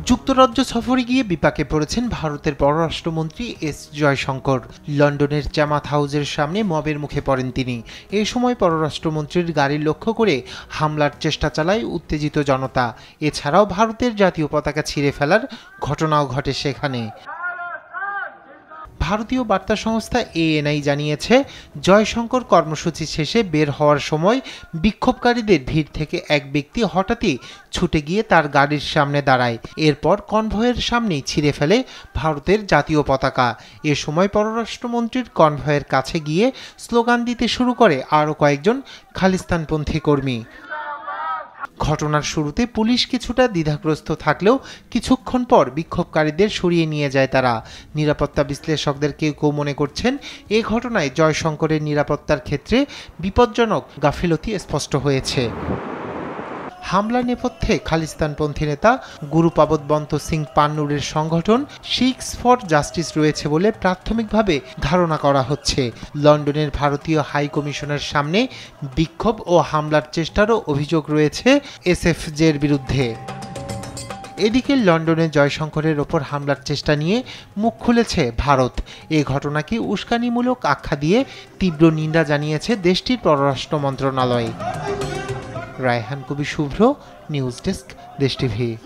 যুক্তরাজ্য সফরে গিয়ে বিপাকে পড়েছেন ভারতের পররাষ্ট্রমন্ত্রী এস জয়শঙ্কর। লন্ডনের জামাত হাউসের সামনে মবের মুখে পড়েন তিনি। এ সময় পররাষ্ট্রমন্ত্রীর গাড়ি লক্ষ্য করে হামলার চেষ্টা চালায় উত্তেজিত জনতা। এছাড়াও ভারতের জাতীয় পতাকা ছিঁড়ে ফেলার ঘটনাও ঘটে সেখানে। ভারতীয় বার্তা সংস্থা এএনআই জানিয়েছে, জয়শঙ্কর কর্মসূচি শেষে বের হওয়ার সময় বিক্ষোভকারীদের ভিড় থেকে এক ব্যক্তি হঠাৎই ছুটে গিয়ে তার গাড়ির সামনে দাঁড়ায়। এরপর কনভয়ের সামনেই ছিঁড়ে ফেলে ভারতের জাতীয় পতাকা। এ সময় পররাষ্ট্রমন্ত্রীর কনভয়ের কাছে গিয়ে স্লোগান দিতে শুরু করে আরও কয়েকজন খালিস্তানপন্থী কর্মী। ঘটনার শুরুতে পুলিশ কিছুটা দ্বিধাগ্রস্ত থাকলেও কিছুক্ষণ পর বিক্ষোভকারীদের সরিয়ে নিয়ে যায় তারা। নিরাপত্তা বিশ্লেষকদের কেউ কেউ মনে করছেন, এ ঘটনায় জয়শঙ্করের নিরাপত্তার ক্ষেত্রে বিপজ্জনক গাফিলতি স্পষ্ট হয়েছে। হামলার নেপথ্যে খালিস্তানপন্থী নেতা গুরুপাবত বন্ত সিং পান্নুরের সংগঠন শিখস ফর জাস্টিস রয়েছে বলে প্রাথমিকভাবে ধারণা করা হচ্ছে। লন্ডনের ভারতীয় হাই কমিশনের সামনে বিক্ষোভ ও হামলার চেষ্টারও অভিযোগ রয়েছে এসএফজের বিরুদ্ধে। এদিকে লন্ডনে জয়শঙ্করের ওপর হামলার চেষ্টা নিয়ে মুখ খুলেছে ভারত। এ ঘটনাকে উস্কানিমূলক আখ্যা দিয়ে তীব্র নিন্দা জানিয়েছে দেশটির পররাষ্ট্র মন্ত্রণালয়। রায়হান কবি শুভ্র, নিউজ ডেস্ক, দেশ টিভি।